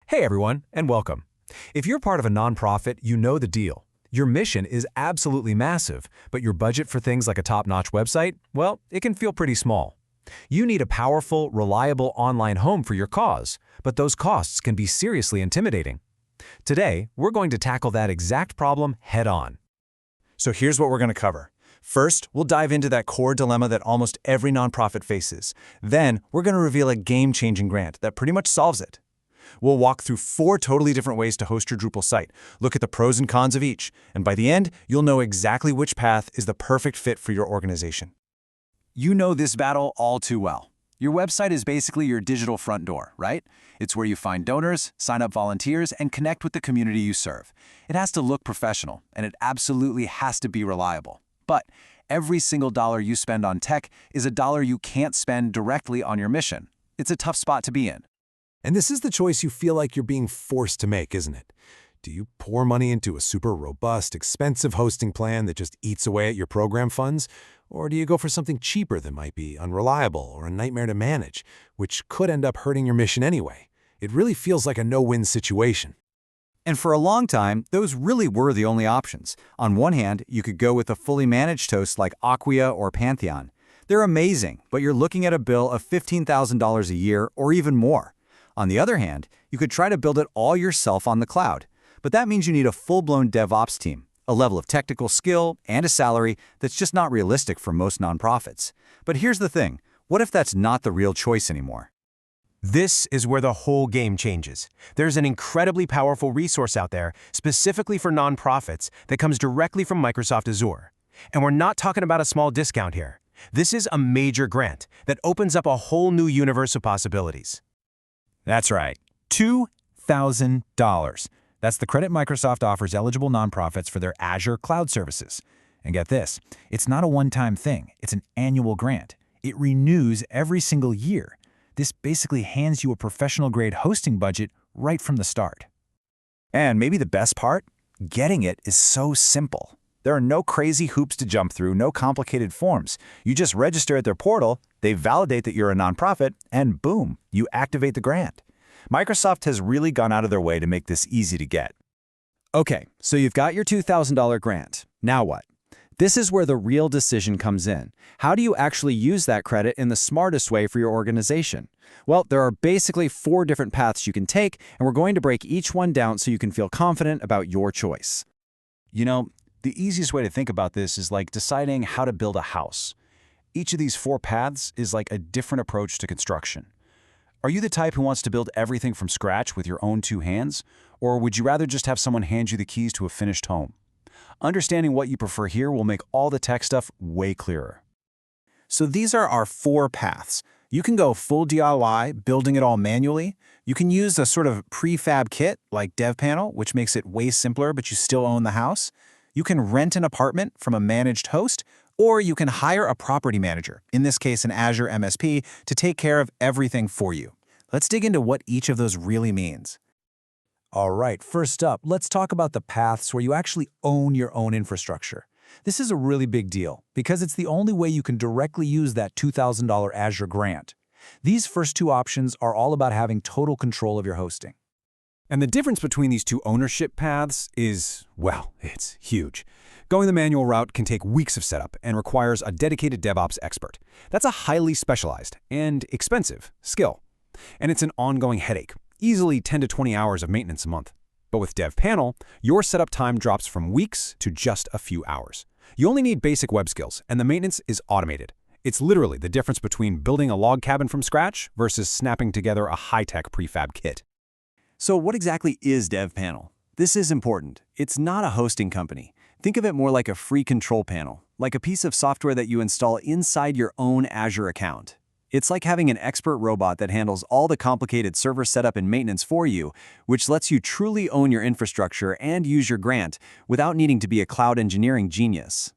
Hey everyone, and welcome. If you're part of a nonprofit, you know the deal. Your mission is absolutely massive, but your budget for things like a top-notch website, well, it can feel pretty small. You need a powerful, reliable online home for your cause, but those costs can be seriously intimidating. Today, we're going to tackle that exact problem head-on. So here's what we're going to cover. First, we'll dive into that core dilemma that almost every nonprofit faces. Then, we're going to reveal a game-changing grant that pretty much solves it. We'll walk through 4 totally different ways to host your Drupal site, look at the pros and cons of each, and by the end, you'll know exactly which path is the perfect fit for your organization. You know this battle all too well. Your website is basically your digital front door, right? It's where you find donors, sign up volunteers, and connect with the community you serve. It has to look professional, and it absolutely has to be reliable. But every single dollar you spend on tech is a dollar you can't spend directly on your mission. It's a tough spot to be in. And this is the choice you feel like you're being forced to make, isn't it? Do you pour money into a super robust, expensive hosting plan that just eats away at your program funds? Or do you go for something cheaper that might be unreliable or a nightmare to manage, which could end up hurting your mission anyway? It really feels like a no-win situation. And for a long time, those really were the only options. On one hand, you could go with a fully managed host like Acquia or Pantheon. They're amazing, but you're looking at a bill of $15,000 a year or even more. On the other hand, you could try to build it all yourself on the cloud. But that means you need a full-blown DevOps team, a level of technical skill, and a salary that's just not realistic for most nonprofits. But here's the thing, what if that's not the real choice anymore? This is where the whole game changes. There's an incredibly powerful resource out there, specifically for nonprofits, that comes directly from Microsoft Azure. And we're not talking about a small discount here. This is a major grant that opens up a whole new universe of possibilities. That's right, $2,000. That's the credit Microsoft offers eligible nonprofits for their Azure cloud services. And get this, it's not a one-time thing, it's an annual grant. It renews every single year. This basically hands you a professional-grade hosting budget right from the start. And maybe the best part? Getting it is so simple. There are no crazy hoops to jump through, no complicated forms. You just register at their portal, they validate that you're a nonprofit, and boom, you activate the grant. Microsoft has really gone out of their way to make this easy to get. Okay, so you've got your $2,000 grant. Now what? This is where the real decision comes in. How do you actually use that credit in the smartest way for your organization? Well, there are basically 4 different paths you can take, and we're going to break each one down so you can feel confident about your choice. You know, the easiest way to think about this is like deciding how to build a house. Each of these 4 paths is like a different approach to construction. Are you the type who wants to build everything from scratch with your own 2 hands? Or would you rather just have someone hand you the keys to a finished home? Understanding what you prefer here will make all the tech stuff way clearer. So these are our 4 paths. You can go full DIY, building it all manually. You can use a sort of prefab kit like DevPanel, which makes it way simpler, but you still own the house. You can rent an apartment from a managed host, or you can hire a property manager, in this case an Azure MSP, to take care of everything for you. Let's dig into what each of those really means. All right, first up, let's talk about the paths where you actually own your own infrastructure. This is a really big deal because it's the only way you can directly use that $2,000 Azure grant. These first 2 options are all about having total control of your hosting. And the difference between these 2 ownership paths is, well, it's huge. Going the manual route can take weeks of setup and requires a dedicated DevOps expert. That's a highly specialized and expensive skill. And it's an ongoing headache, easily 10 to 20 hours of maintenance a month. But with DevPanel, your setup time drops from weeks to just a few hours. You only need basic web skills, and the maintenance is automated. It's literally the difference between building a log cabin from scratch versus snapping together a high-tech prefab kit. So what exactly is DevPanel? This is important. It's not a hosting company. Think of it more like a free control panel, like a piece of software that you install inside your own Azure account. It's like having an expert robot that handles all the complicated server setup and maintenance for you, which lets you truly own your infrastructure and use your grant without needing to be a cloud engineering genius.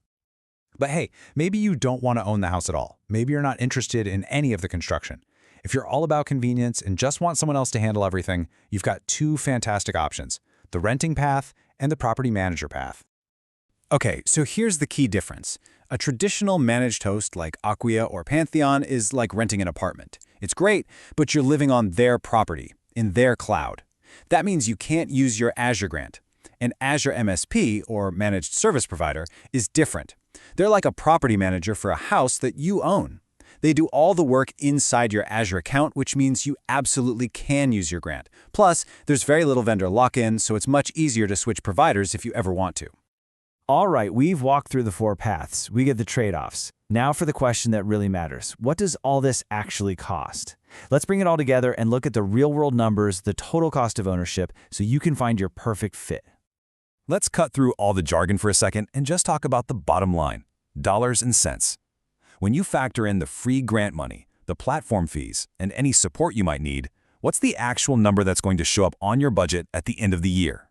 But hey, maybe you don't want to own the house at all. Maybe you're not interested in any of the construction. If you're all about convenience and just want someone else to handle everything, you've got 2 fantastic options, the renting path and the property manager path. Okay, so here's the key difference. A traditional managed host like Acquia or Pantheon is like renting an apartment. It's great, but you're living on their property, in their cloud. That means you can't use your Azure grant. An Azure MSP, or Managed Service Provider, is different. They're like a property manager for a house that you own. They do all the work inside your Azure account, which means you absolutely can use your grant. Plus, there's very little vendor lock-in, so it's much easier to switch providers if you ever want to. All right, we've walked through the 4 paths. We get the trade-offs. Now for the question that really matters. What does all this actually cost? Let's bring it all together and look at the real-world numbers, the total cost of ownership, so you can find your perfect fit. Let's cut through all the jargon for a second and just talk about the bottom line, dollars and cents. When you factor in the free grant money, the platform fees, and any support you might need, what's the actual number that's going to show up on your budget at the end of the year?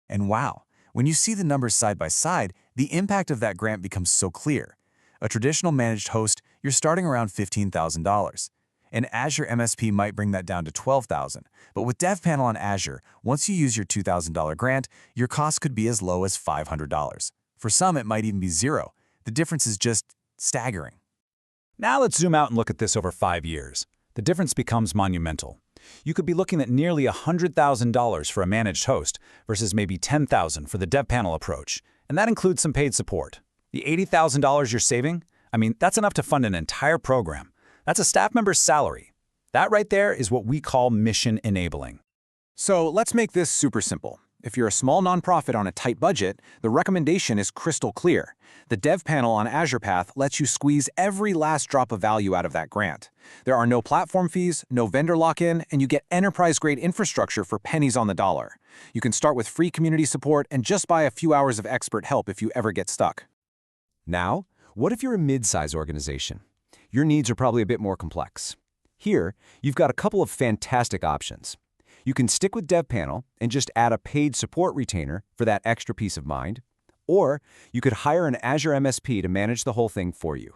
And wow, when you see the numbers side by side, the impact of that grant becomes so clear. A traditional managed host, you're starting around $15,000. An Azure MSP might bring that down to $12,000. But with DevPanel on Azure, once you use your $2,000 grant, your cost could be as low as $500. For some, it might even be zero. The difference is just staggering. Now let's zoom out and look at this over 5 years. The difference becomes monumental. You could be looking at nearly $100,000 for a managed host versus maybe $10,000 for the DevPanel approach. And that includes some paid support. The $80,000 you're saving, that's enough to fund an entire program. That's a staff member's salary. That right there is what we call mission enabling. So let's make this super simple. If you're a small nonprofit on a tight budget, the recommendation is crystal clear. The DevPanel on Azure Path lets you squeeze every last drop of value out of that grant. There are no platform fees, no vendor lock-in, and you get enterprise-grade infrastructure for pennies on the dollar. You can start with free community support and just buy a few hours of expert help if you ever get stuck. Now, what if you're a mid-size organization? Your needs are probably a bit more complex. Here, you've got a couple of fantastic options. You can stick with DevPanel and just add a paid support retainer for that extra peace of mind, or you could hire an Azure MSP to manage the whole thing for you.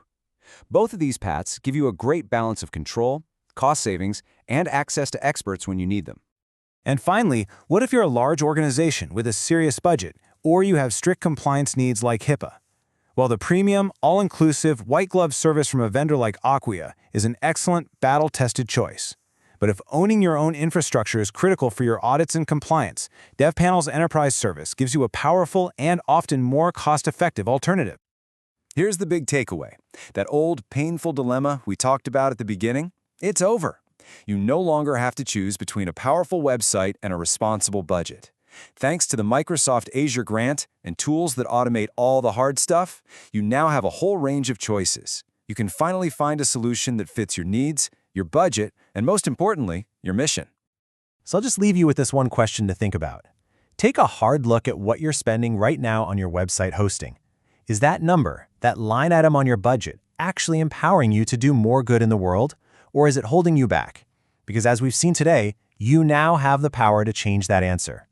Both of these paths give you a great balance of control, cost savings, and access to experts when you need them. And finally, what if you're a large organization with a serious budget, or you have strict compliance needs like HIPAA? Well, the premium, all-inclusive, white-glove service from a vendor like Acquia is an excellent, battle-tested choice. But if owning your own infrastructure is critical for your audits and compliance, DevPanel's enterprise service gives you a powerful and often more cost-effective alternative. Here's the big takeaway. That old, painful dilemma we talked about at the beginning, it's over. You no longer have to choose between a powerful website and a responsible budget. Thanks to the Microsoft Azure grant and tools that automate all the hard stuff, you now have a whole range of choices. You can finally find a solution that fits your needs, your budget, and most importantly, your mission. So I'll just leave you with this one question to think about. Take a hard look at what you're spending right now on your website hosting. Is that number, that line item on your budget, actually empowering you to do more good in the world, or is it holding you back? Because as we've seen today, you now have the power to change that answer.